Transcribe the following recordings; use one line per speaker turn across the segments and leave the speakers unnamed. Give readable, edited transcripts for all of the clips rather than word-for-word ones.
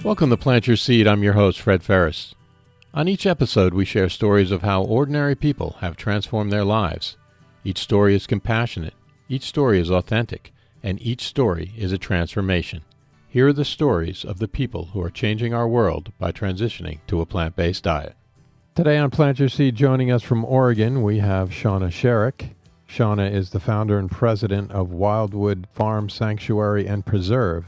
Welcome to Plant Your Seed. I'm your host, Fred Ferris. On each episode, we share stories of how ordinary people have transformed their lives. Each story is compassionate, each story is authentic, and each story is a transformation. Here are the stories of the people who are changing our world by transitioning to a plant-based diet. Today on Plant Your Seed, joining us from Oregon, we have Shauna Sherick. Shauna is the founder and president of Wildwood Farm Sanctuary and Preserve.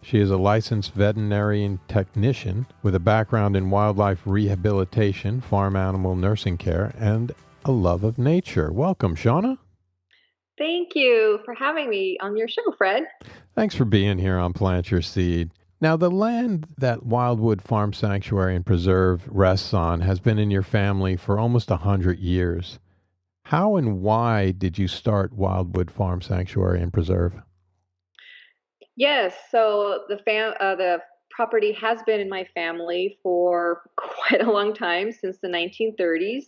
She is a licensed veterinarian technician with a background in wildlife rehabilitation, farm animal nursing care, and a love of nature. Welcome, Shauna.
Thank you for having me on your show, Fred.
Thanks for being here on Plant Your Seed. Now, the land that Wildwood Farm Sanctuary and Preserve rests on has been in your family for almost 100 years. How and why did you start Wildwood Farm Sanctuary and Preserve?
Yes, so the property has been in my family for quite a long time, since the 1930s.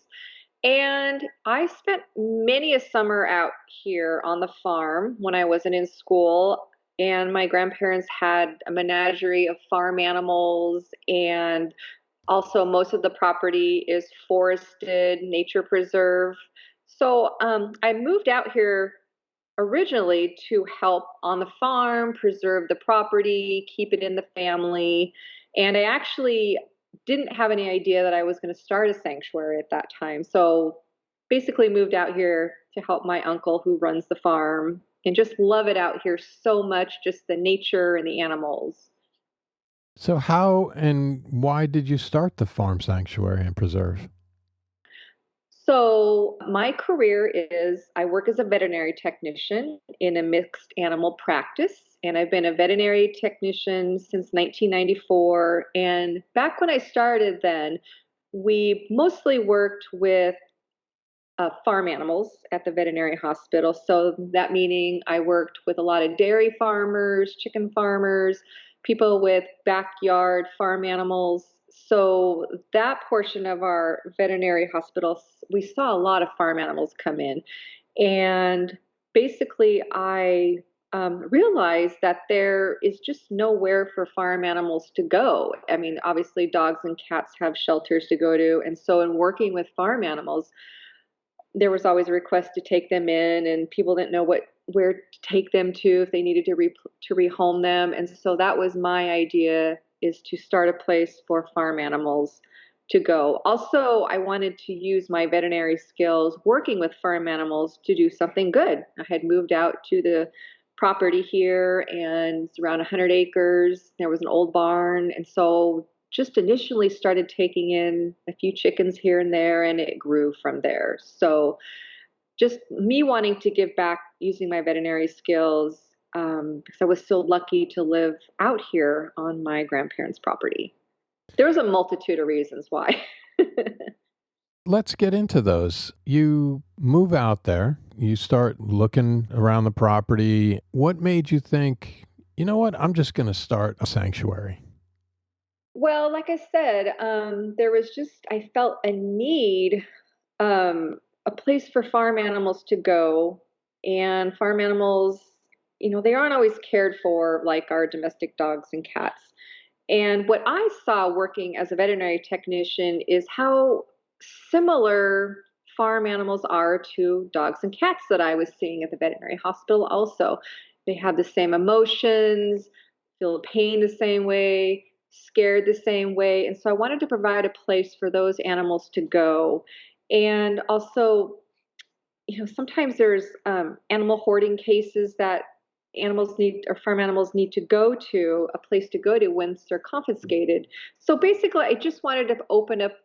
And I spent many a summer out here on the farm when I wasn't in school. And my grandparents had a menagerie of farm animals, and also most of the property is forested, nature preserve. So I moved out here originally to help on the farm, preserve the property, keep it in the family. And I actually didn't have any idea that I was going to start a sanctuary at that time. So basically moved out here to help my uncle who runs the farm, and just love it out here so much, just the nature and the animals.
So how and why did you start the Farm Sanctuary and Preserve?
So my career is I work as a veterinary technician in a mixed animal practice, and I've been a veterinary technician since 1994. And back when I started then, we mostly worked with farm animals at the veterinary hospital. So that meaning I worked with a lot of dairy farmers, chicken farmers, people with backyard farm animals. So that portion of our veterinary hospital, we saw a lot of farm animals come in. And basically, I realized that there is just nowhere for farm animals to go. I mean, obviously, dogs and cats have shelters to go to. And so, in working with farm animals, there was always a request to take them in, and people didn't know where to take them to if they needed to rehome them. And so that was my idea, is to start a place for farm animals to go. Also, I wanted to use my veterinary skills working with farm animals to do something good. I had moved out to the property here, and it's around 100 acres. There was an old barn, and so just initially started taking in a few chickens here and there, and it grew from there. So just me wanting to give back using my veterinary skills, because I was so lucky to live out here on my grandparents' property. There was a multitude of reasons why.
Let's get into those. You move out there, you start looking around the property. What made you think, you know what, I'm just going to start a sanctuary?
Well, like I said, there was just, I felt a need, a place for farm animals to go. And farm animals, they aren't always cared for like our domestic dogs and cats. And what I saw working as a veterinary technician is how similar farm animals are to dogs and cats that I was seeing at the veterinary hospital also. They have the same emotions, feel pain the same way, scared the same way. And so I wanted to provide a place for those animals to go. And also, sometimes there's animal hoarding cases that animals need, or farm animals need to go to a place to go to once they're confiscated. So basically, I just wanted to open up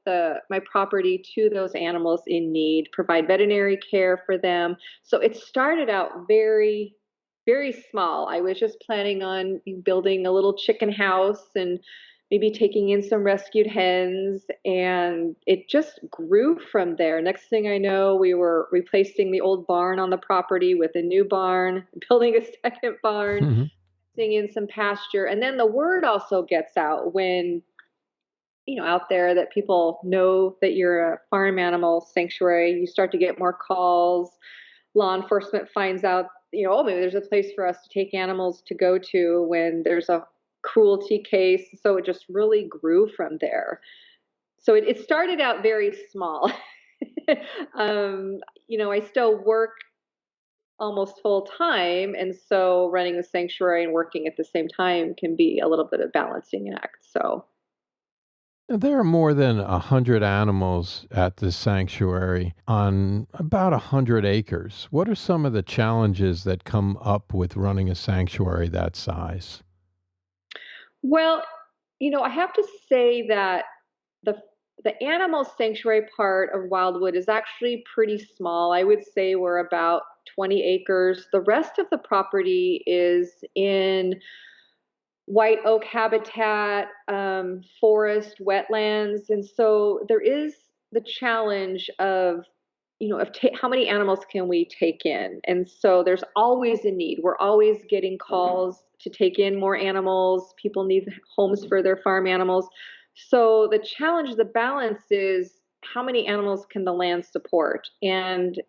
my property to those animals in need, provide veterinary care for them. So it started out very, very small. I was just planning on building a little chicken house and maybe taking in some rescued hens, and it just grew from there. Next thing I know, we were replacing the old barn on the property with a new barn, building a second barn,
Mm-hmm.
putting in some pasture. And then the word also gets out when, out there, that people know that you're a farm animal sanctuary. You start to get more calls. Law enforcement finds out, oh, maybe there's a place for us to take animals to go to when there's a cruelty case. So it just really grew from there. So it started out very small. um, I still work almost full time. And so running the sanctuary and working at the same time can be a little bit of balancing act. So
There are more than 100 animals at this sanctuary on about 100 acres. What are some of the challenges that come up with running a sanctuary that size?
well, I have to say that the the animal sanctuary part of Wildwood is actually pretty small. I would say we're about 20 acres. The rest of the property is in white oak habitat, forest, wetlands, and so there is the challenge of how many animals can we take in, and so there's always a need. We're always getting calls to take in more animals. People need homes for their farm animals. So the challenge, the balance is how many animals can the land support, and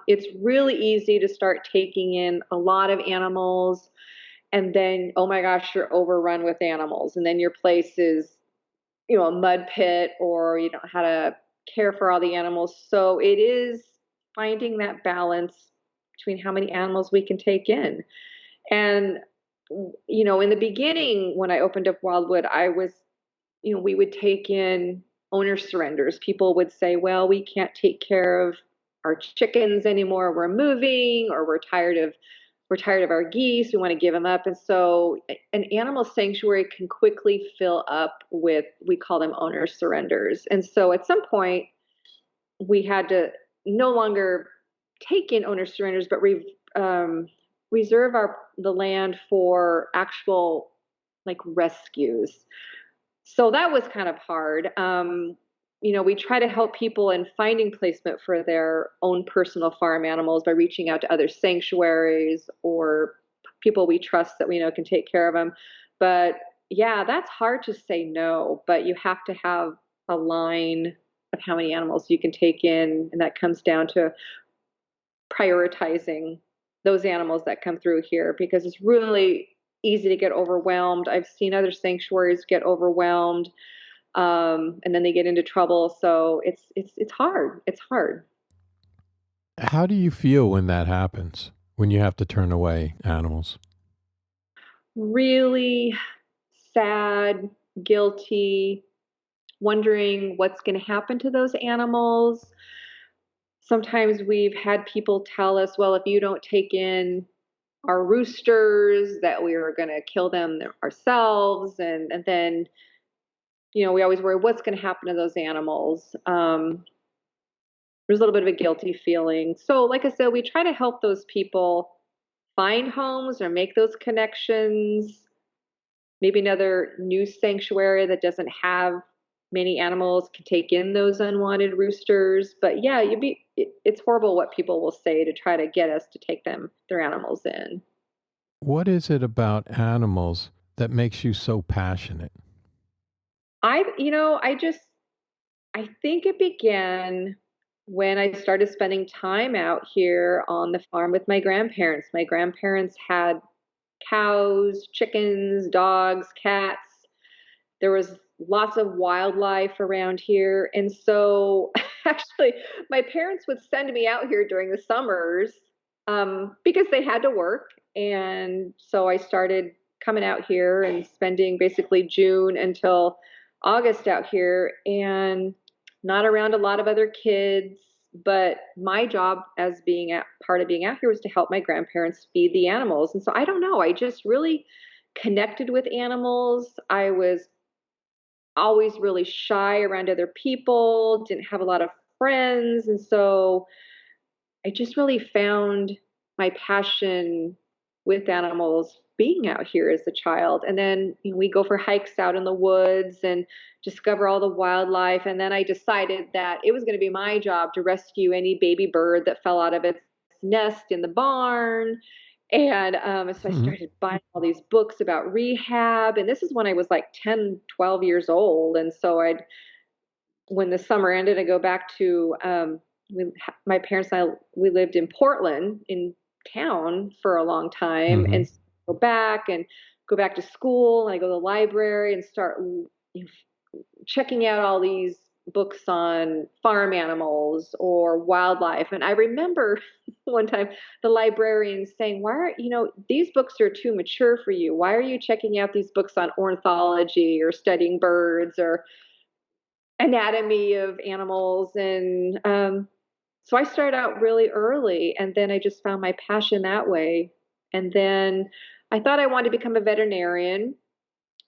it's really easy to start taking in a lot of animals and then oh my gosh, you're overrun with animals, and then your place is a mud pit, or you don't know how to care for all the animals. So it is finding that balance between how many animals we can take in. And in the beginning when I opened up Wildwood, I was we would take in owner surrenders. People would say, well, we can't take care of our chickens anymore, we're moving, or we're tired of our geese, we want to give them up. And so an animal sanctuary can quickly fill up with, we call them owner surrenders. And so at some point, we had to no longer take in owner surrenders, but reserve the land for actual like rescues. So that was kind of hard. We try to help people in finding placement for their own personal farm animals by reaching out to other sanctuaries or people we trust that we know can take care of them. But yeah, that's hard to say no, but you have to have a line of how many animals you can take in, and that comes down to prioritizing those animals that come through here, because it's really easy to get overwhelmed. I've seen other sanctuaries get overwhelmed, and then they get into trouble. So it's hard. It's hard.
How do you feel when that happens, when you have to turn away animals?
Really sad, guilty, wondering what's going to happen to those animals. Sometimes we've had people tell us, well, if you don't take in our roosters, that we are going to kill them ourselves. And then, we always worry what's going to happen to those animals. There's a little bit of a guilty feeling. So, like I said, we try to help those people find homes or make those connections. Maybe another new sanctuary that doesn't have many animals can take in those unwanted roosters. But yeah, it's horrible what people will say to try to get us to take their animals in.
What is it about animals that makes you so passionate?
I think it began when I started spending time out here on the farm with my grandparents. My grandparents had cows, chickens, dogs, cats. There was lots of wildlife around here. And so actually, my parents would send me out here during the summers because they had to work. And so I started coming out here and spending basically June until August out here, and not around a lot of other kids. But my job as part of being out here was to help my grandparents feed the animals. And so I don't know, I just really connected with animals. I was always really shy around other people, didn't have a lot of friends. And so I just really found my passion with animals being out here as a child. And then we go for hikes out in the woods and discover all the wildlife. And then I decided that it was going to be my job to rescue any baby bird that fell out of its nest in the barn. And so I started buying all these books about rehab. And this is when I was like 10, 12 years old. And so when the summer ended, I go back to my parents and I. We lived in Portland in town for a long time,
Mm-hmm.
and so go back and go back to school and I go to the library and start checking out all these books on farm animals or wildlife. And I remember one time the librarian saying, why are, these books are too mature for you. Why are you checking out these books on ornithology or studying birds or anatomy of animals? And so I started out really early, and then I just found my passion that way. And then I thought I wanted to become a veterinarian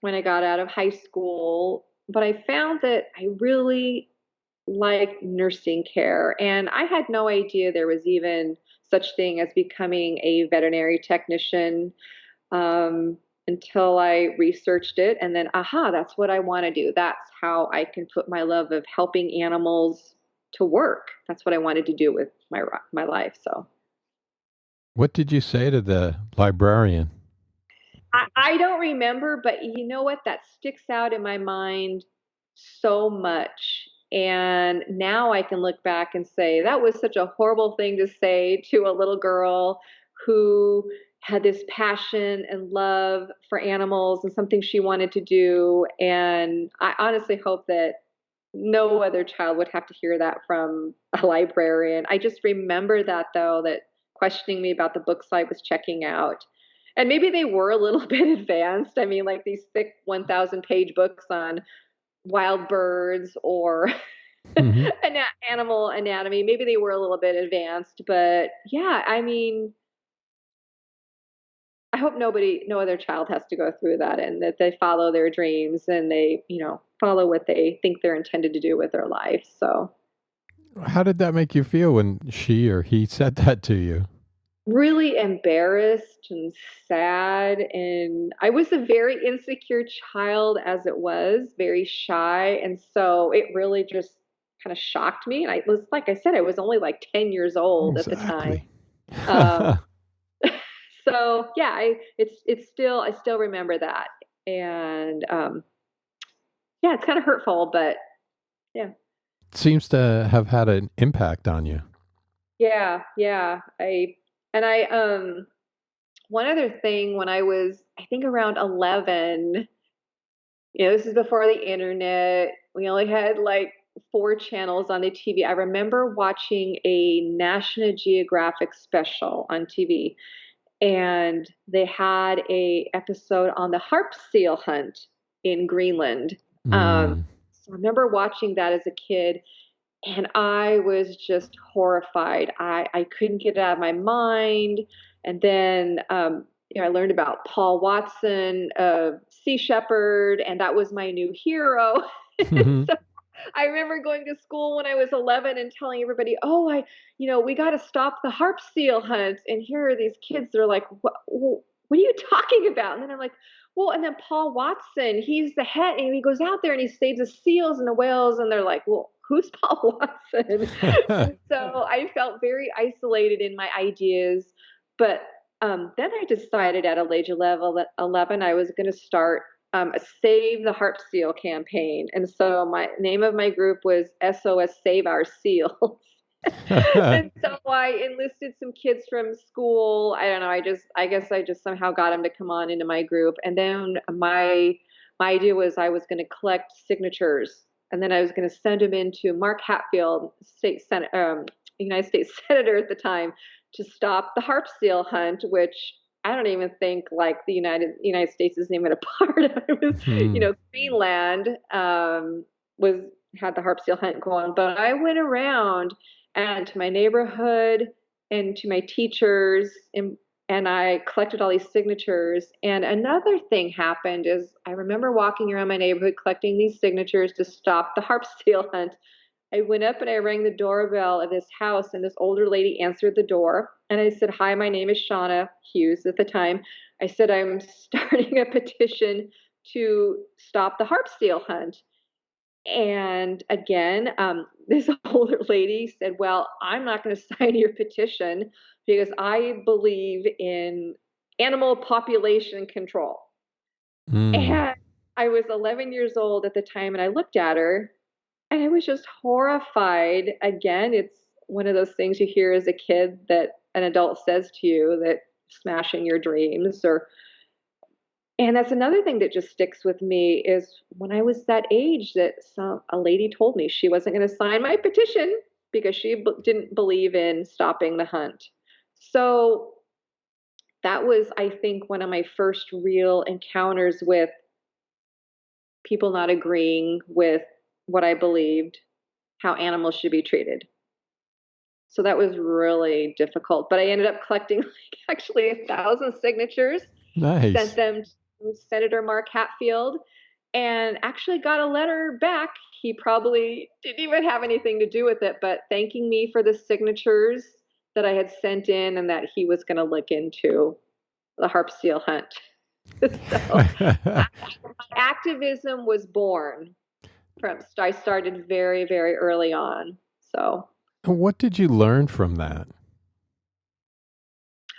when I got out of high school, but I found that I really like nursing care. And I had no idea there was even such thing as becoming a veterinary technician until I researched it. And then, that's what I want to do. That's how I can put my love of helping animals to work. That's what I wanted to do with my life. So,
what did you say to the librarian?
I don't remember, but you know what? That sticks out in my mind so much. And now I can look back and say that was such a horrible thing to say to a little girl who had this passion and love for animals and something she wanted to do. And I honestly hope that no other child would have to hear that from a librarian. I just remember that, though, that questioning me about the books I was checking out. And maybe they were a little bit advanced. I mean, like these thick 1,000-page books on wild birds or
Mm-hmm.
animal anatomy. Maybe they were a little bit advanced, but yeah, I mean, I hope no other child has to go through that, and that they follow their dreams and they, follow what they think they're intended to do with their life. So,
How did that make you feel when she or he said that to you?
really embarrassed and sad. And I was a very insecure child as it was, very shy. And so it really just kind of shocked me. And I was, like I said, I was only like 10 years old at the time.
Exactly.
Um, so yeah, I still remember that. And yeah, it's kind of hurtful, but yeah.
Seems to have had an impact on you.
Yeah, yeah. One other thing, when I was, I think, around 11, this is before the internet. We only had like 4 channels on the TV. I remember watching a National Geographic special on TV, and they had a episode on the harp seal hunt in Greenland.
Mm.
So I remember watching that as a kid, and I was just horrified. I couldn't get it out of my mind. And then I learned about Paul Watson, Sea Shepherd, and that was my new hero. So I remember going to school when I was 11 and telling everybody, "Oh, we got to stop the harp seal hunt." And here are these kids. They're like, "What are you talking about?" And then I'm like, "Well," and then Paul Watson, he's the head, and he goes out there and he saves the seals and the whales, and they're like, "Well, who's Paul Watson?" And so I felt very isolated in my ideas. But then I decided at a age of 11 I was going to start a Save the Harp Seal campaign. And so my name of my group was SOS Save Our Seals. And so I enlisted some kids from school. I don't know. I guess I just somehow got them to come on into my group. And then my idea was I was going to collect signatures, and then I was going to send them into Mark Hatfield, United States Senator at the time, to stop the harp seal hunt, which I don't even think like the United States is even a part of it. Was, Greenland was had the harp seal hunt going, but I went around and to my neighborhood and to my teachers, and I collected all these signatures. And another thing happened is I remember walking around my neighborhood collecting these signatures to stop the harp seal hunt. I went up and I rang the doorbell of this house, and this older lady answered the door. And I said, "Hi, my name is Shauna Hughes at the time." I said, "I'm starting a petition to stop the harp seal hunt." And again, this older lady said, "Well, I'm not going to sign your petition because I believe in animal population control." And I was 11 years old at the time, and I looked at her and I was just horrified. Again, it's one of those things you hear as a kid that an adult says to you, that smashing your dreams. Or And that's another thing that just sticks with me is when I was that age that a lady told me she wasn't going to sign my petition because she didn't believe in stopping the hunt. So that was, I think, one of my first real encounters with people not agreeing with what I believed, how animals should be treated. So that was really difficult. But I ended up collecting like actually 1,000 signatures, sent
Nice.
them to Senator Mark Hatfield, and actually got a letter back. He probably didn't even have anything to do with it, but thanking me for the signatures that I had sent in and that he was going to look into the harp seal hunt. So activism was born from, I started very, very early on. So
What did you learn from that?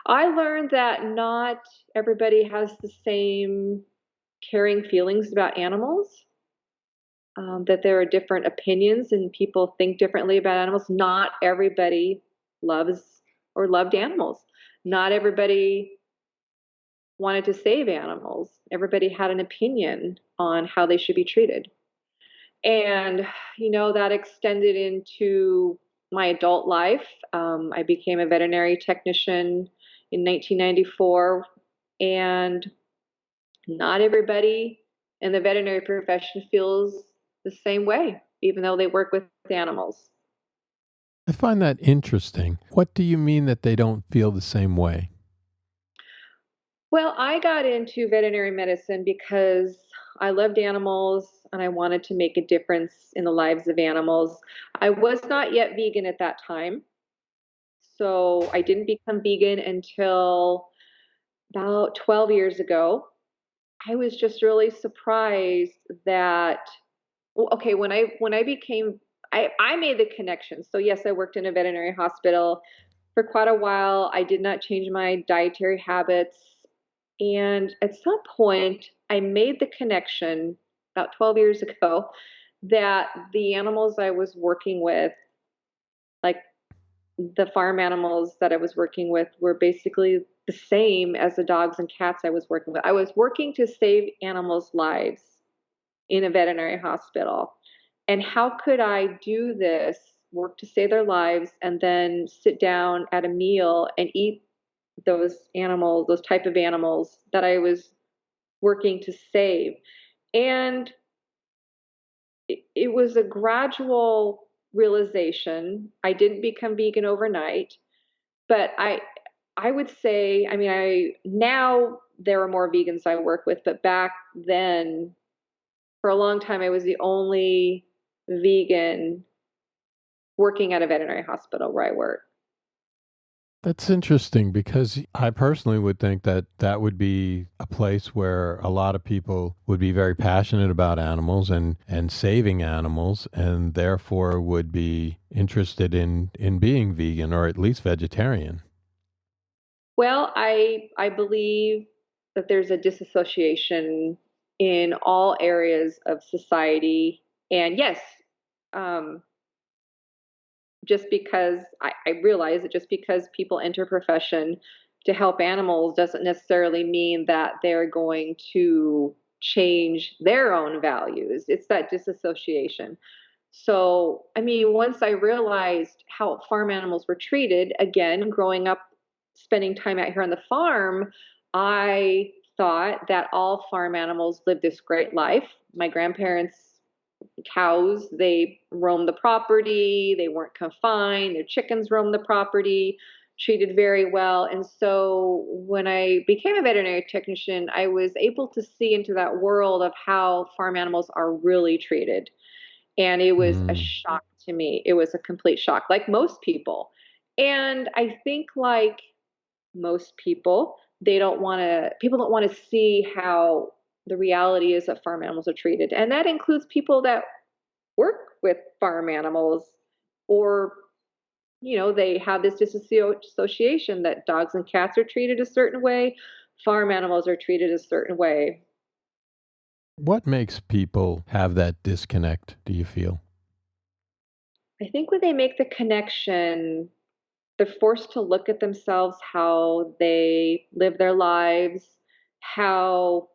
I learned that not everybody has the same caring feelings about animals, that there are different opinions and people think differently about animals. Not everybody loves or loved animals. Not everybody wanted to save animals. Everybody had an opinion on how they should be treated. And, that extended into my adult life. I became a veterinary technician in 1994, and not everybody in the veterinary profession feels the same way, even though they work with animals.
I find that interesting. What do you mean that they don't feel the same way?
Well, I got into veterinary medicine because I loved animals and I wanted to make a difference in the lives of animals. I was not yet vegan at that time. So I didn't become vegan until about 12 years ago. I was just really surprised that, well, okay, when I became, I made the connection. So yes, I worked in a veterinary hospital for quite a while. I did not change my dietary habits. And at some point, I made the connection about 12 years ago that the animals I was working with, like the farm animals that I was working with, were basically the same as the dogs and cats I was working with. I was working to save animals' lives in a veterinary hospital. And how could I do this, work to save their lives, and then sit down at a meal and eat those animals, those type of animals that I was working to save? And it was a gradual realization. I didn't become vegan overnight, but I would say, I mean, I now there are more vegans I work with, but back then, for a long time, I was the only vegan working at a veterinary hospital where I work.
That's interesting because I personally would think that that would be a place where a lot of people would be very passionate about animals and saving animals and therefore would be interested in being vegan or at least vegetarian.
Well, I believe that there's a disassociation in all areas of society, and yes, um, just because I realize that just because people enter profession to help animals doesn't necessarily mean that they're going to change their own values. It's that disassociation. So, I mean, once I realized how farm animals were treated, again, growing up, spending time out here on the farm, I thought that all farm animals lived this great life. My grandparents, cows, they roamed the property, they weren't confined, their chickens roamed the property, treated very well. And so when I became a veterinary technician, I was able to see into that world of how farm animals are really treated. And it was a
Mm.
shock to me. It was a complete shock, like most people. And I think, like most people, people don't want to see how the reality is that farm animals are treated. And that includes people that work with farm animals, or they have this disassociation that dogs and cats are treated a certain way, farm animals are treated a certain way.
What makes people have that disconnect, do you feel?
I think when they make the connection, they're forced to look at themselves, how they live their lives, how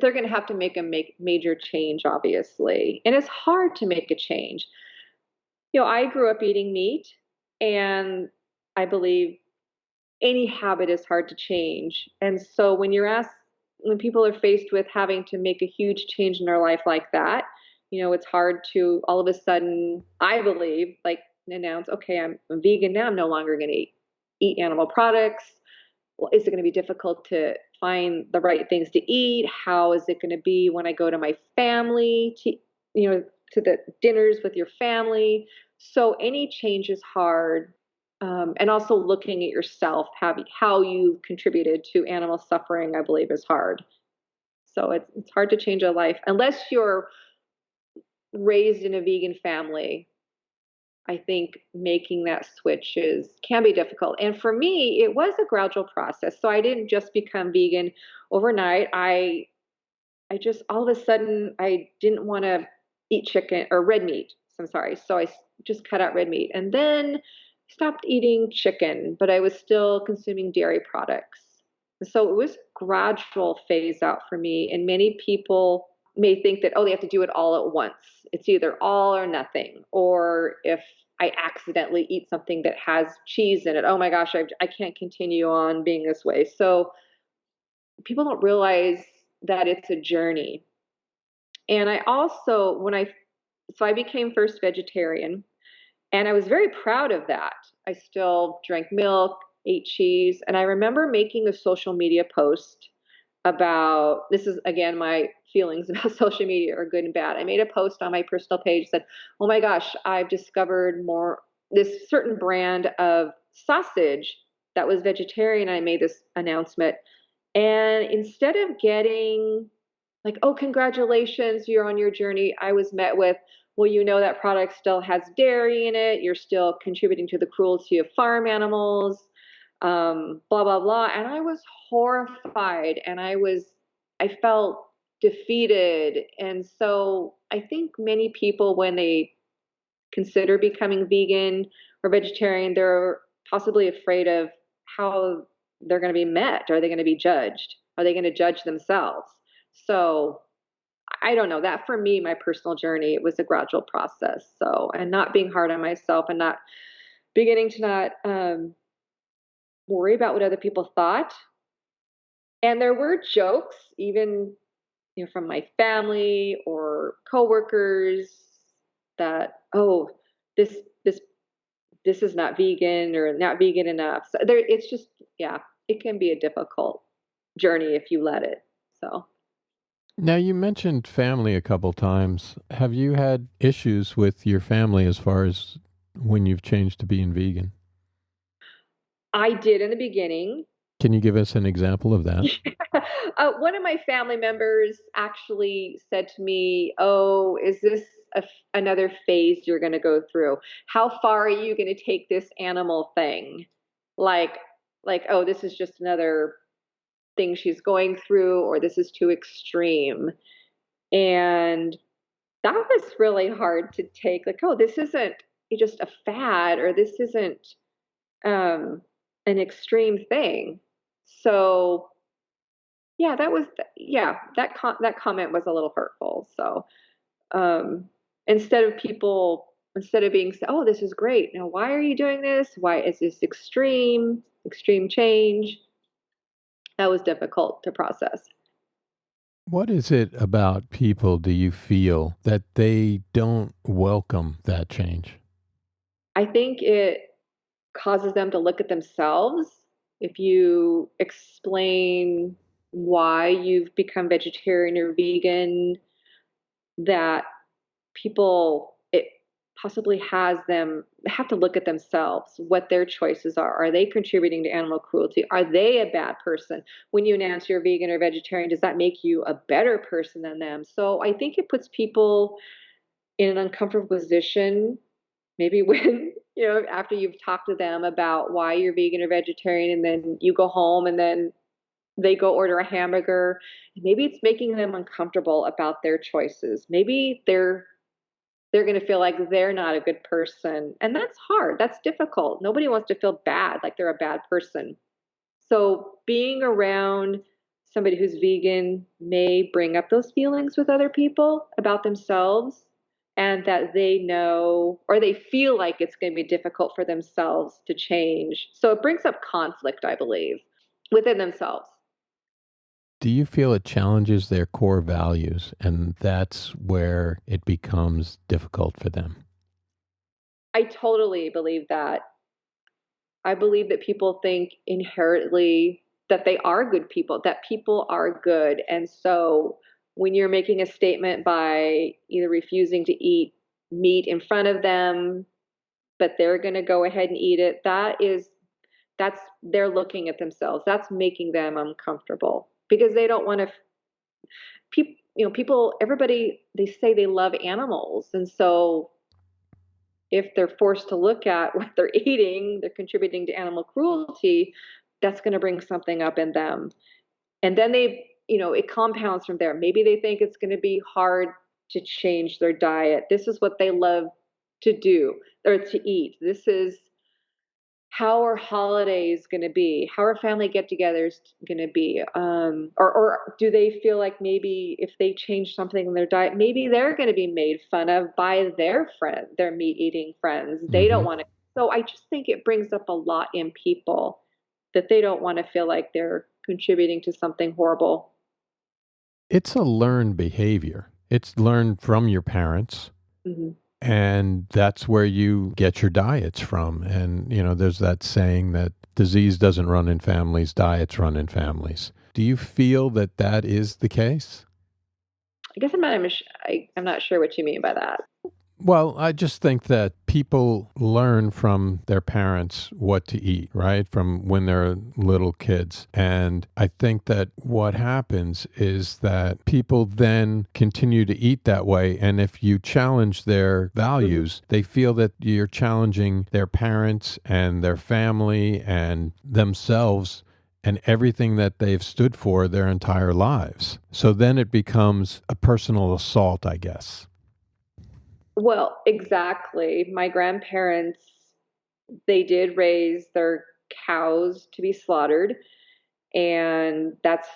they're going to have to make a major change, obviously. And it's hard to make a change. I grew up eating meat, and I believe any habit is hard to change. And so when people are faced with having to make a huge change in their life like that, it's hard to all of a sudden, I believe, like announce, okay, I'm vegan now. I'm no longer going to eat animal products. Well, is it going to be difficult to find the right things to eat? How is it going to be when I go to my family to the dinners with your family? So any change is hard. And also looking at yourself, how you contributed to animal suffering, I believe, is hard. So it's hard to change a life unless you're raised in a vegan family. I think making that switch can be difficult. And for me, it was a gradual process. So I didn't just become vegan overnight. I just all of a sudden I didn't want to eat chicken or red meat. I'm sorry. So I just cut out red meat and then stopped eating chicken, but I was still consuming dairy products. So it was gradual phase out for me. And many people may think that, oh, they have to do it all at once. It's either all or nothing. Or if I accidentally eat something that has cheese in it, oh my gosh, I can't continue on being this way. So people don't realize that it's a journey. And I also, so I became first vegetarian, and I was very proud of that. I still drank milk, ate cheese, and I remember making a social media post about, this is again my feelings about social media are good and bad. I made a post on my personal page that said, oh my gosh, I've discovered this certain brand of sausage that was vegetarian. I made this announcement. And instead of getting like, oh, congratulations, you're on your journey, I was met with, well, that product still has dairy in it. You're still contributing to the cruelty of farm animals, blah, blah, blah. And I was horrified, and I felt defeated. And so I think many people, when they consider becoming vegan or vegetarian, they're possibly afraid of how they're going to be met. Are they going to be judged? Are they going to judge themselves? So I don't know. That for me, my personal journey, it was a gradual process. So, and not being hard on myself and not beginning to not worry about what other people thought. And there were jokes, even from my family or coworkers, that, oh, this this this is not vegan or not vegan enough. So it's just, yeah, it can be a difficult journey if you let it. So.
Now, you mentioned family a couple times. Have you had issues with your family as far as when you've changed to being vegan?
I did in the beginning.
Can you give us an example of that?
One of my family members actually said to me, oh, is this another phase you're going to go through? How far are you going to take this animal thing? Like, oh, this is just another thing she's going through, or this is too extreme. And that was really hard to take. Like, oh, this isn't just a fad, or this isn't an extreme thing. So yeah, that comment was a little hurtful. So instead of being, oh, this is great, now why are you doing this? Why is this extreme change? That was difficult to process.
What is it about people, do you feel, that they don't welcome that change?
I think it causes them to look at themselves. If you explain why you've become vegetarian or vegan, that people, it possibly has them have to look at themselves, what their choices are. Are they contributing to animal cruelty? Are they a bad person? When you announce you're vegan or vegetarian, does that make you a better person than them? So I think it puts people in an uncomfortable position, maybe when, after you've talked to them about why you're vegan or vegetarian, and then you go home and then they go order a hamburger. Maybe it's making them uncomfortable about their choices. Maybe they're going to feel like they're not a good person. And that's hard. That's difficult. Nobody wants to feel bad, like they're a bad person. So being around somebody who's vegan may bring up those feelings with other people about themselves, and that they know or they feel like it's going to be difficult for themselves to change. So it brings up conflict, I believe, within themselves.
Do you feel it challenges their core values and that's where it becomes difficult for them?
I totally believe that. I believe that people think inherently that they are good people, that people are good. And so when you're making a statement by either refusing to eat meat in front of them, but they're going to go ahead and eat it, that's they're looking at themselves. That's making them uncomfortable because they don't want to people, everybody, they say they love animals. And so if they're forced to look at what they're eating, they're contributing to animal cruelty, that's going to bring something up in them. And then it compounds from there. Maybe they think it's going to be hard to change their diet. This is what they love to do or to eat. This is how are holidays going to be? How are family get-togethers going to be? Or do they feel like maybe if they change something in their diet, maybe they're going to be made fun of by their friend, their meat-eating friends. They don't want to. So I just think it brings up a lot in people that they don't want to feel like they're contributing to something horrible.
It's a learned behavior. It's learned from your parents.
Mm-hmm.
And that's where you get your diets from. And, there's that saying that disease doesn't run in families, diets run in families. Do you feel that that is the case?
I guess I'm not sure what you mean by that.
Well, I just think that people learn from their parents what to eat, right? From when they're little kids. And I think that what happens is that people then continue to eat that way. And if you challenge their values, they feel that you're challenging their parents and their family and themselves and everything that they've stood for their entire lives. So then it becomes a personal assault, I guess.
Well, exactly. My grandparents, they did raise their cows to be slaughtered, and that's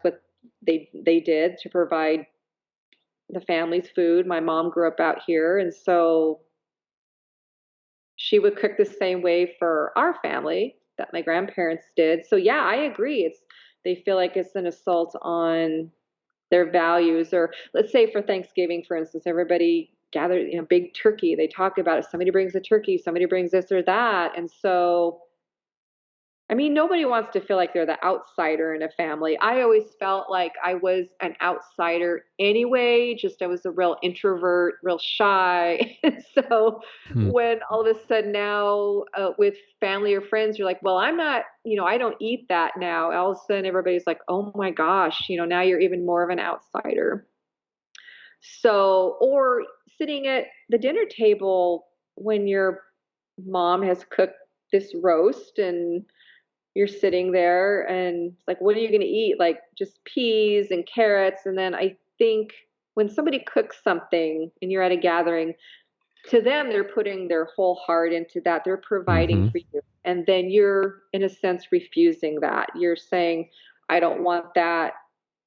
what they did to provide the family's food. My mom grew up out here, and so she would cook the same way for our family that my grandparents did. So yeah, I agree. They feel like it's an assault on their values. Or let's say for Thanksgiving, for instance, everybody gathered, big turkey. They talk about it. Somebody brings a turkey, somebody brings this or that. And so, I mean, nobody wants to feel like they're the outsider in a family. I always felt like I was an outsider anyway, just I was a real introvert, real shy. And so when all of a sudden now with family or friends, you're like, well, I'm not, I don't eat that now. All of a sudden everybody's like, oh my gosh, now you're even more of an outsider. So, or sitting at the dinner table when your mom has cooked this roast and you're sitting there and it's like, what are you going to eat? Like just peas and carrots. And then I think when somebody cooks something and you're at a gathering, to them, they're putting their whole heart into that. They're providing for you. And then you're, in a sense, refusing that. You're saying, I don't want that.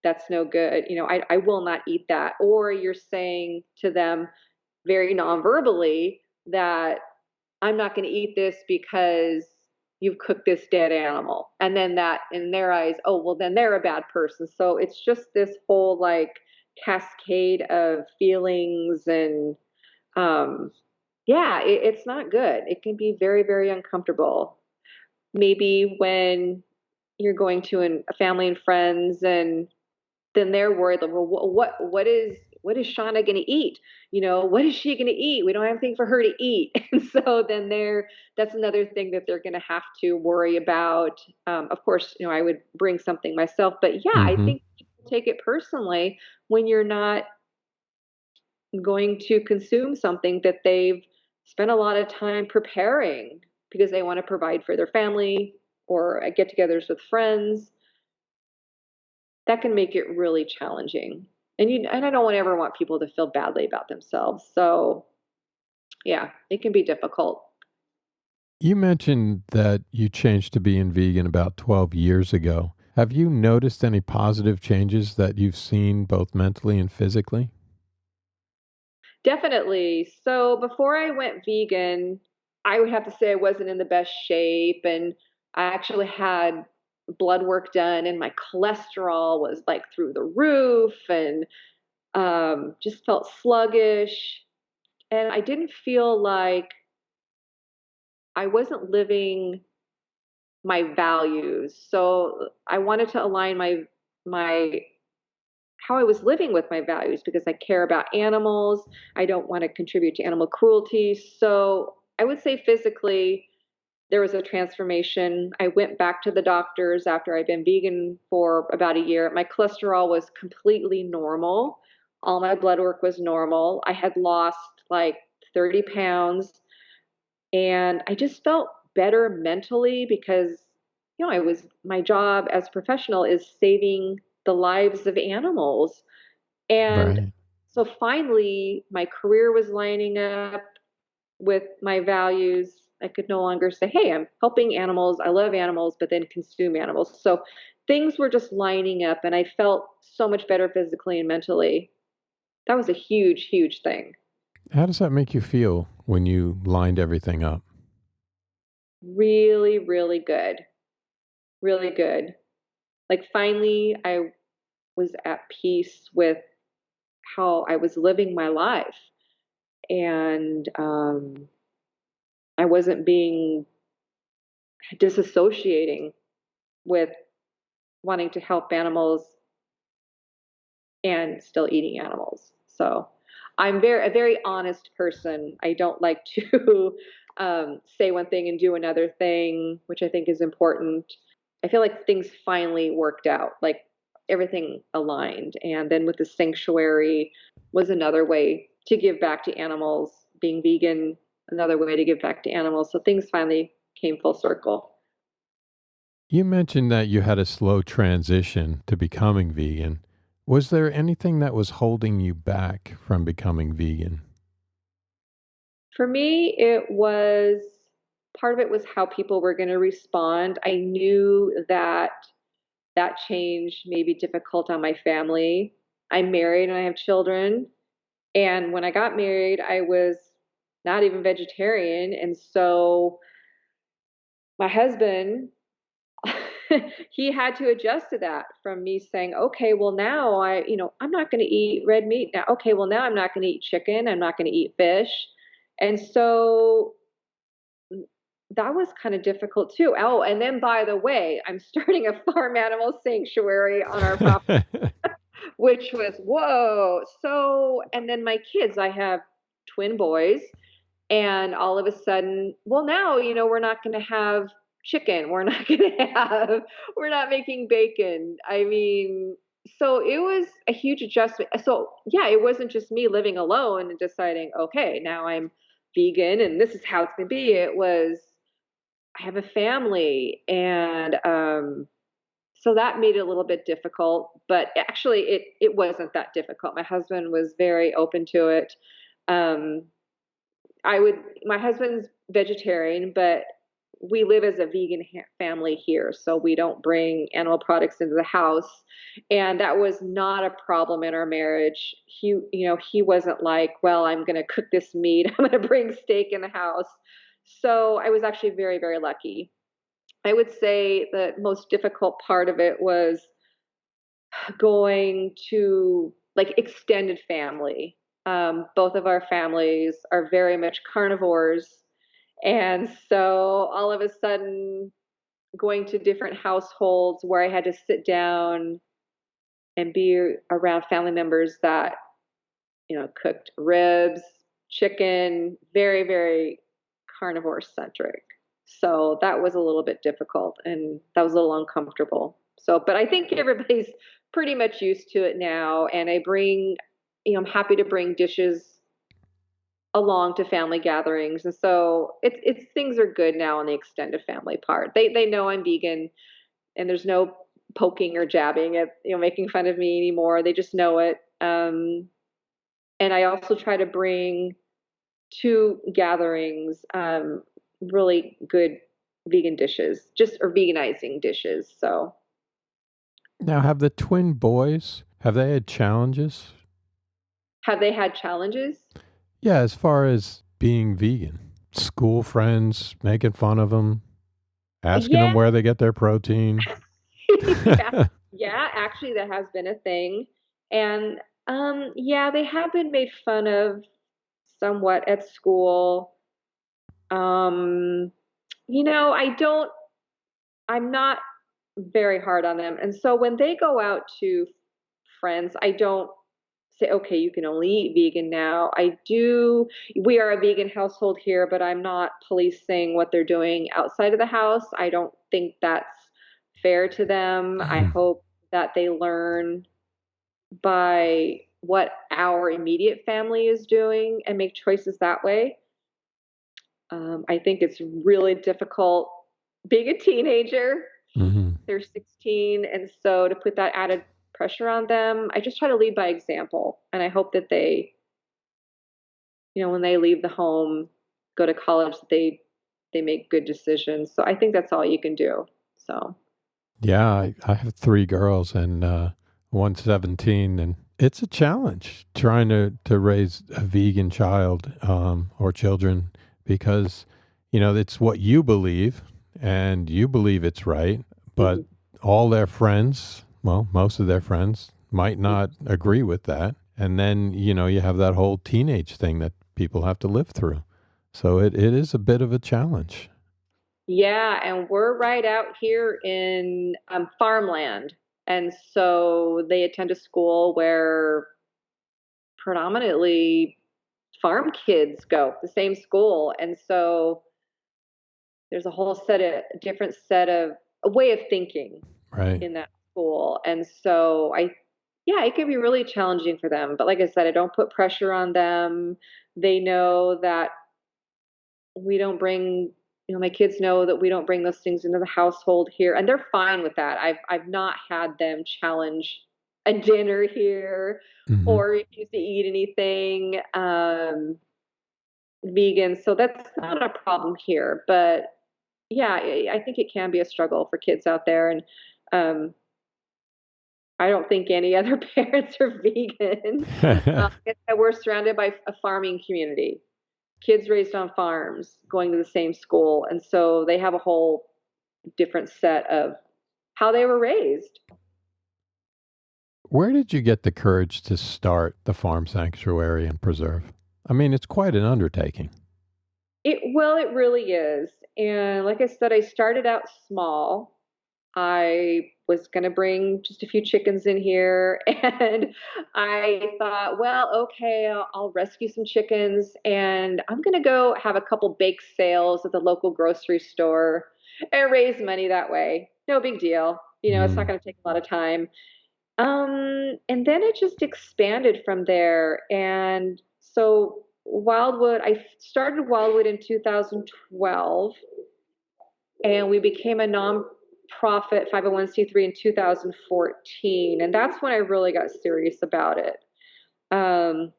That's no good. I will not eat that. Or you're saying to them very non-verbally that I'm not going to eat this because you've cooked this dead animal. And then that in their eyes, oh, well, then they're a bad person. So it's just this whole like cascade of feelings and yeah, it's not good. It can be very, very uncomfortable. Maybe when you're going to a family and friends and then they're worried, like, well, what is Shauna going to eat? What is she going to eat? We don't have anything for her to eat. And so then that's another thing that they're going to have to worry about. Of course, I would bring something myself, but yeah, I think people take it personally when you're not going to consume something that they've spent a lot of time preparing because they want to provide for their family or at get-togethers with friends. That can make it really challenging. And I don't ever want people to feel badly about themselves. So yeah, it can be difficult.
You mentioned that you changed to being vegan about 12 years ago. Have you noticed any positive changes that you've seen both mentally and physically?
Definitely. So before I went vegan, I would have to say I wasn't in the best shape, and I actually had blood work done, and my cholesterol was like through the roof, and just felt sluggish. And I didn't feel like I wasn't living my values. So I wanted to align my how I was living with my values because I care about animals. I don't want to contribute to animal cruelty. So I would say physically, there was a transformation. I went back to the doctors after I'd been vegan for about a year. My cholesterol was completely normal. All my blood work was normal. I had lost like 30 pounds, and I just felt better mentally because, I was, my job as a professional is saving the lives of animals. And
Right.
so finally, my career was lining up with my values. I could no longer say, hey, I'm helping animals. I love animals, but then consume animals. So things were just lining up, and I felt so much better physically and mentally. That was a huge, huge thing.
How does that make you feel when you lined everything up?
Really, really good. Really good. Like finally, I was at peace with how I was living my life. And I wasn't being disassociating with wanting to help animals and still eating animals. So I'm a very honest person. I don't like to say one thing and do another thing, which I think is important. I feel like things finally worked out, like everything aligned. And then with the sanctuary was another way to give back to animals, being vegan, another way to give back to animals. So things finally came full circle.
You mentioned that you had a slow transition to becoming vegan. Was there anything that was holding you back from becoming vegan?
For me, it was part of it was how people were going to respond. I knew that that change may be difficult on my family. I'm married and I have children. And when I got married, I was not even vegetarian. And so my husband, he had to adjust to that from me saying, okay, well, now I'm not going to eat red meat now. Okay, well, now I'm not going to eat chicken. I'm not going to eat fish. And so that was kind of difficult too. Oh, and then by the way, I'm starting a farm animal sanctuary on our property, which was whoa. So, and then my kids, I have twin boys, and all of a sudden, well, now, we're not going to have chicken. We're not going to have, we're not making bacon. I mean, so it was a huge adjustment. So, yeah, it wasn't just me living alone and deciding, okay, now I'm vegan and this is how it's going to be. It was, I have a family, and so that made it a little bit difficult. But actually, it wasn't that difficult. My husband was very open to it. Um, I would. My husband's vegetarian, but we live as a vegan family here, so we don't bring animal products into the house, and that was not a problem in our marriage. He wasn't like, well, I'm going to cook this meat. I'm going to bring steak in the house. So I was actually very, very lucky. I would say the most difficult part of it was going to like extended family. Both of our families are very much carnivores. And so all of a sudden, going to different households where I had to sit down and be around family members that, cooked ribs, chicken, very, very carnivore centric. So that was a little bit difficult and that was a little uncomfortable. So, but I think everybody's pretty much used to it now. And I'm happy to bring dishes along to family gatherings. And so it's things are good now on the extended family part. They know I'm vegan and there's no poking or jabbing at, making fun of me anymore. They just know it. And I also try to bring to gatherings really good vegan dishes, just or veganizing dishes. So
Now, have the twin boys, have they had challenges?
Have they had challenges?
Yeah, as far as being vegan, school friends making fun of them, asking them
Yeah,
where they get their protein.
yeah, yeah. Actually, that has been a thing, and yeah, they have been made fun of somewhat at school. Um, I don't. I'm not very hard on them, and so when they go out to friends, I don't say, okay, you can only eat vegan now. I do. We are a vegan household here, but I'm not policing what they're doing outside of the house. I don't think that's fair to them. I hope that they learn by what our immediate family is doing and make choices that way. I think it's really difficult being a teenager.
Hmm.
They're 16, and so to put that added pressure on them, I just try to lead by example, and I hope that they, when they leave the home, go to college, they make good decisions. So I think that's all you can do. So
Yeah, I have three girls and one's 17, and it's a challenge trying to raise a vegan child or children because, it's what you believe and you believe it's right, but
mhm.
all their friends, well, most of their friends might not agree with that. And then, you have that whole teenage thing that people have to live through. So it is a bit of a challenge.
Yeah, and we're right out here in farmland, and so they attend a school where predominantly farm kids go, the same school, and so there's a whole set of different set of a way of thinking
Right.
in that school. And so yeah, it can be really challenging for them. But like I said, I don't put pressure on them. They know that we don't bring, my kids know that we don't bring those things into the household here, and they're fine with that. I've not had them challenge a dinner here
Hmm.
or refuse to eat anything vegan. So that's not a problem here. But yeah, I think it can be a struggle for kids out there. And um, I don't think any other parents are vegan. We're surrounded by a farming community, kids raised on farms, going to the same school. And so they have a whole different set of how they were raised.
Where did you get the courage to start the farm sanctuary and preserve? I mean, it's quite an undertaking.
It really is. And like I said, I started out small. I was going to bring just a few chickens in here, and I thought, well, okay, I'll rescue some chickens, and I'm going to go have a couple bake sales at the local grocery store and raise money that way. No big deal. It's not
Mm.
going to take a lot of time. And then it just expanded from there. And so I started Wildwood in 2012, and we became a nonprofit 501c3 in 2014. And that's when I really got serious about it. Um,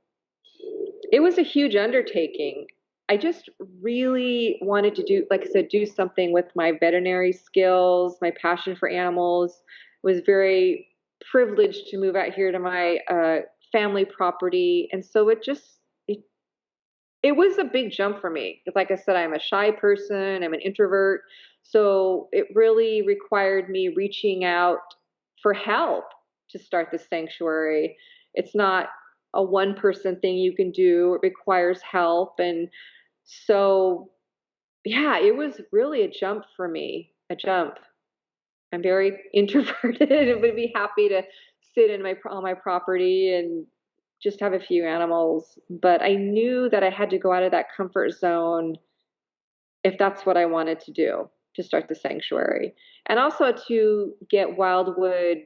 it was a huge undertaking. I just really wanted to do, like I said, do something with my veterinary skills, my passion for animals. Was very privileged to move out here to my family property, and so it was a big jump for me. Like I said, I'm a shy person, I'm an introvert. So it really required me reaching out for help to start the sanctuary. It's not a one person thing you can do, it requires help. And so, yeah, it was really a jump for me, a jump. I'm very introverted and would be happy to sit on my property and just have a few animals. But I knew that I had to go out of that comfort zone if that's what I wanted to do to start the sanctuary. And also to get Wildwood's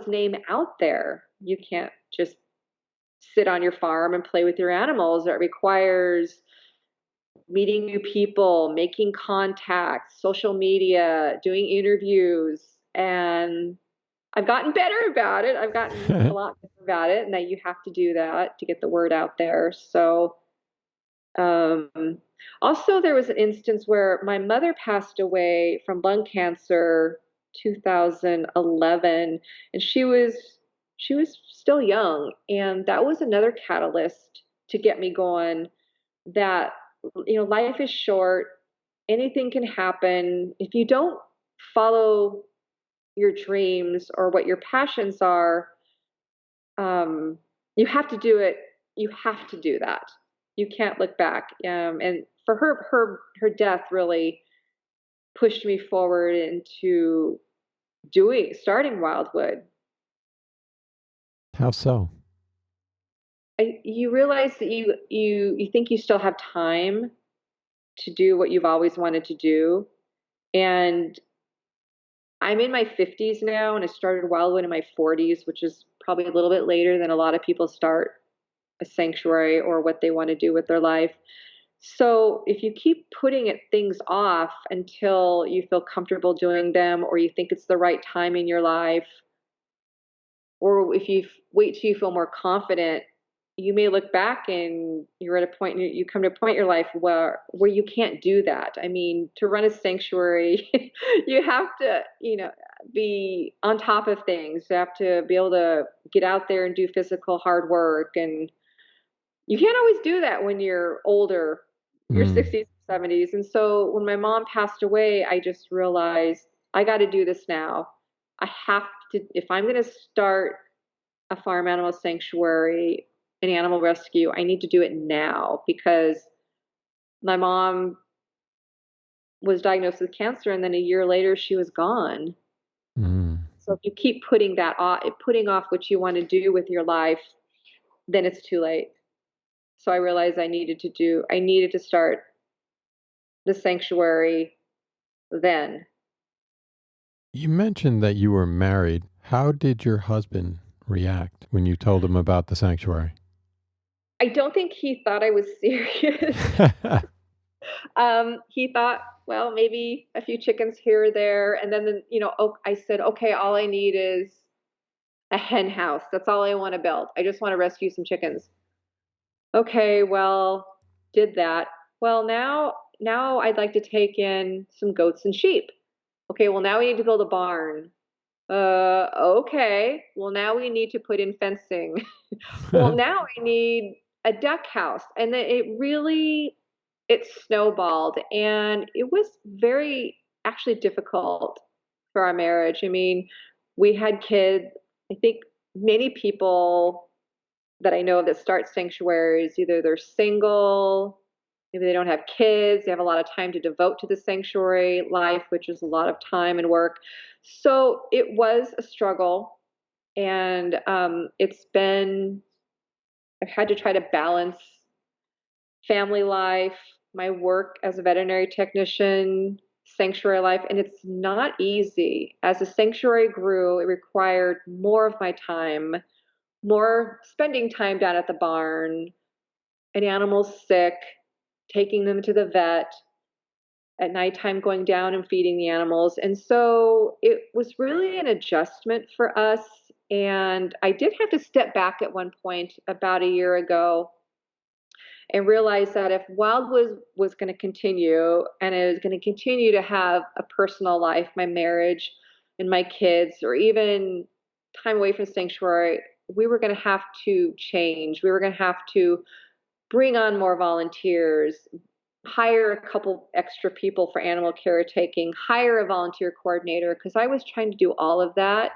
name out there. You can't just sit on your farm and play with your animals. It requires meeting new people, making contacts, social media, doing interviews. And I've gotten better about it. I've gotten a lot better about it, and that you have to do that to get the word out there. So, um, also, there was an instance where my mother passed away from lung cancer 2011, and she was still young, and that was another catalyst to get me going that life is short, anything can happen. If you don't follow your dreams or what your passions are, um, you have to do it. You have to do that. You can't look back. And for her death really pushed me forward into starting Wildwood.
How so?
You realize that you think you still have time to do what you've always wanted to do, and I'm in my 50s now, and I started Wildwood in my 40s, which is probably a little bit later than a lot of people start a sanctuary or what they want to do with their life. So if you keep putting things off until you feel comfortable doing them, or you think it's the right time in your life, or if you wait till you feel more confident, you may look back and you're at a point, you come to a point in your life where you can't do that. I mean, to run a sanctuary, you have to, be on top of things. You have to be able to get out there and do physical hard work, and you can't always do that when you're older, your 60s, 70s. And so when my mom passed away, I just realized I got to do this now. I have to, if I'm going to start a farm animal sanctuary, an animal rescue, I need to do it now, because my mom was diagnosed with cancer, and then a year later she was gone. So if you keep putting off what you want to do with your life, then it's too late. So I realized I needed to start the sanctuary then.
You mentioned that you were married. How did your husband react when you told him about the sanctuary?
I don't think he thought I was serious. He thought, well, maybe a few chickens here or there. And then, I said, okay, all I need is a hen house. That's all I want to build. I just want to rescue some chickens. Okay, well, did that. Well, now I'd like to take in some goats and sheep. Okay, well, now we need to build a barn. Okay. Well, now we need to put in fencing. Well, now I need a duck house. And then it snowballed, and it was very actually difficult for our marriage. I mean, we had kids. I think many people that I know that start sanctuaries, either they're single, maybe they don't have kids, they have a lot of time to devote to the sanctuary life, which is a lot of time and work. So it was a struggle, and I've had to try to balance family life, my work as a veterinary technician, sanctuary life, and it's not easy. As the sanctuary grew, it required more of my time, more spending time down at the barn, an animal's sick, taking them to the vet, at nighttime going down and feeding the animals. And so it was really an adjustment for us. And I did have to step back at one point about a year ago and realize that if Wildwood was going to continue, and it was going to continue to have a personal life, my marriage and my kids, or even time away from sanctuary, we were going to have to change. We were going to have to bring on more volunteers, hire a couple extra people for animal caretaking, hire a volunteer coordinator, because I was trying to do all of that.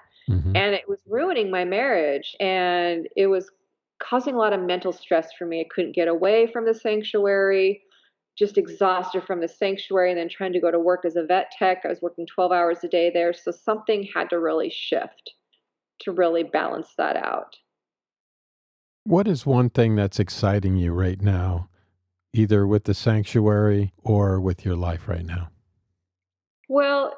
And it was ruining my marriage, and it was causing a lot of mental stress for me. I couldn't get away from the sanctuary, just exhausted from the sanctuary, and then trying to go to work as a vet tech. I was working 12 hours a day there. So something had to really shift to really balance that out.
What is one thing that's exciting you right now, either with the sanctuary or with your life right now?
Well,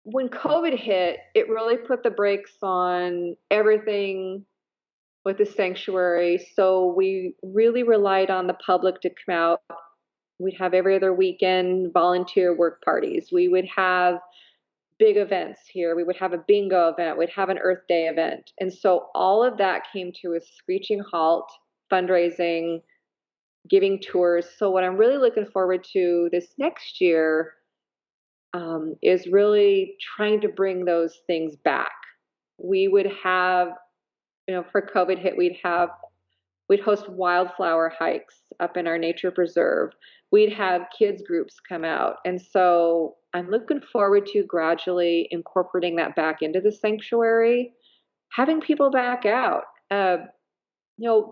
when COVID hit, it really put the brakes on everything with the sanctuary. So we really relied on the public to come out. We'd have every other weekend volunteer work parties. We would have big events here. We would have a bingo event. We'd have an Earth Day event. And so all of that came to a screeching halt, fundraising, giving tours. So what I'm really looking forward to this next year is really trying to bring those things back. We would have, for COVID hit, we'd host wildflower hikes up in our nature preserve. We'd have kids groups come out. And so I'm looking forward to gradually incorporating that back into the sanctuary, having people back out.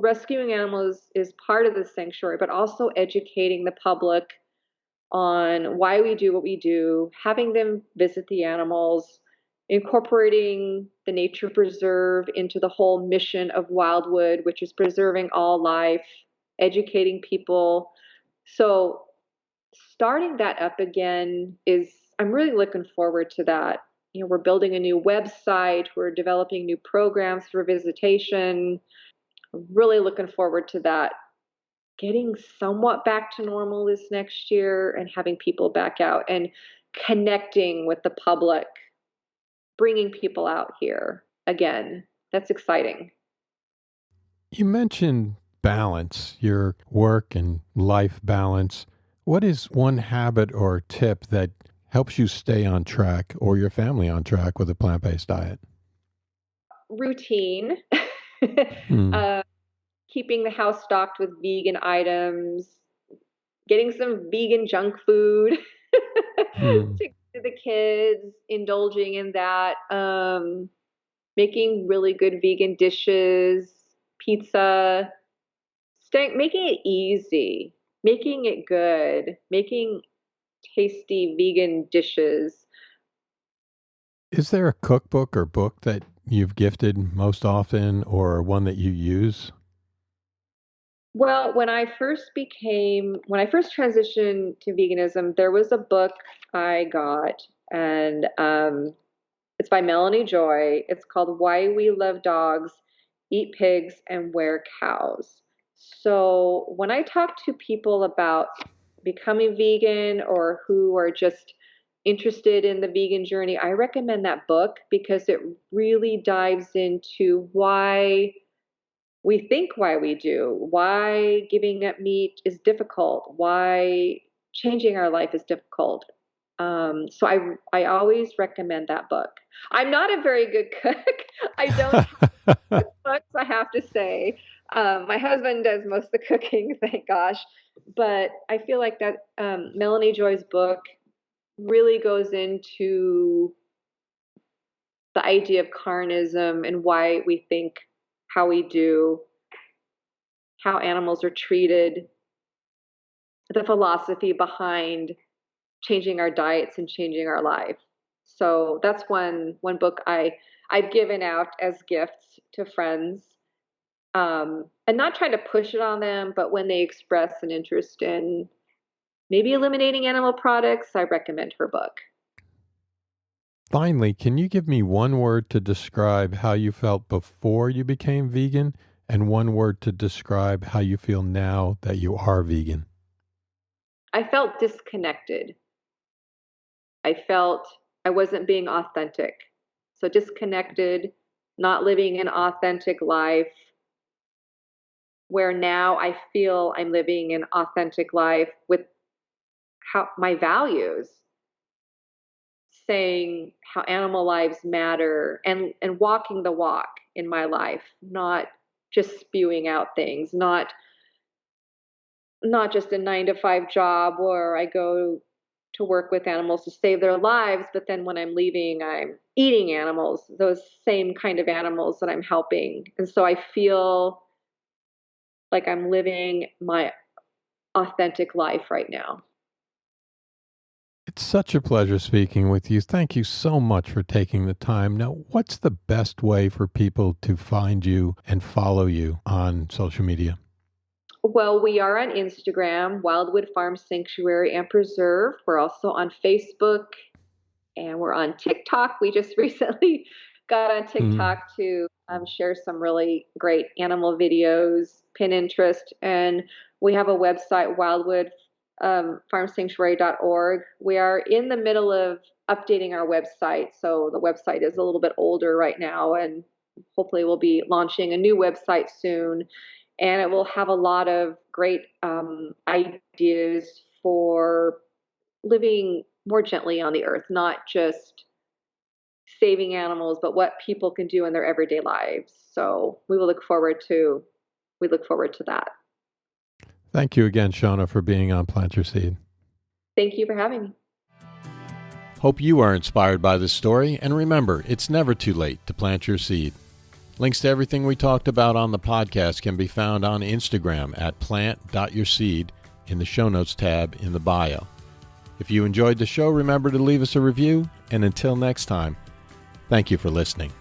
Rescuing animals is part of the sanctuary, but also educating the public on why we do what we do, having them visit the animals, incorporating the nature preserve into the whole mission of Wildwood, which is preserving all life, educating people. So starting that up again I'm really looking forward to that. We're building a new website, we're developing new programs for visitation. I'm really looking forward to that, getting somewhat back to normal this next year and having people back out and connecting with the public, bringing people out here again. That's exciting.
You mentioned balance, your work and life balance. What is one habit or tip that helps you stay on track or your family on track with a plant-based diet?
Routine.
Hmm.
Keeping the house stocked with vegan items, getting some vegan junk food
Hmm.
to the kids, indulging in that, making really good vegan dishes, pizza, making it easy, making it good, making tasty vegan dishes.
Is there a cookbook or book that you've gifted most often or one that you use?
Well, when I first transitioned to veganism, there was a book I got, and it's by Melanie Joy. It's called Why We Love Dogs, Eat Pigs, and Wear Cows. So when I talk to people about becoming vegan or who are just interested in the vegan journey, I recommend that book because it really dives into why we do, why giving up meat is difficult, why changing our life is difficult. So I always recommend that book. I'm not a very good cook. I don't have books, I have to say. My husband does most of the cooking, thank gosh. But I feel like that Melanie Joy's book really goes into the idea of carnism and why we think how we do, how animals are treated, the philosophy behind changing our diets and changing our life. So that's one book I've given out as gifts to friends, and not trying to push it on them, but when they express an interest in maybe eliminating animal products, I recommend her book.
Finally, can you give me one word to describe how you felt before you became vegan and one word to describe how you feel now that you are vegan?
I felt disconnected. I felt I wasn't being authentic. So disconnected, not living an authentic life, where now I feel I'm living an authentic life with how my values, saying how animal lives matter and walking the walk in my life, not just spewing out things, not just a 9 to 5 job where I go to work with animals to save their lives, but then when I'm leaving, I'm eating animals, those same kind of animals that I'm helping. And so I feel like I'm living my authentic life right now.
It's such a pleasure speaking with you. Thank you so much for taking the time. Now, what's the best way for people to find you and follow you on social media?
Well, we are on Instagram, Wildwood Farm Sanctuary and Preserve. We're also on Facebook and we're on TikTok. We just recently got on
Mm.
TikTok to share some really great animal videos, pin interest, and we have a website, Wildwood farmsanctuary.org. We are in the middle of updating our website, so the website is a little bit older right now, and hopefully we'll be launching a new website soon, and it will have a lot of great ideas for living more gently on the earth, not just saving animals, but what people can do in their everyday lives. So we look forward to that.
Thank you again, Shauna, for being on Plant Your Seed.
Thank you for having me.
Hope you are inspired by this story, and remember, it's never too late to plant your seed. Links to everything we talked about on the podcast can be found on Instagram at plant.yourseed in the show notes tab in the bio. If you enjoyed the show, remember to leave us a review, and until next time, thank you for listening.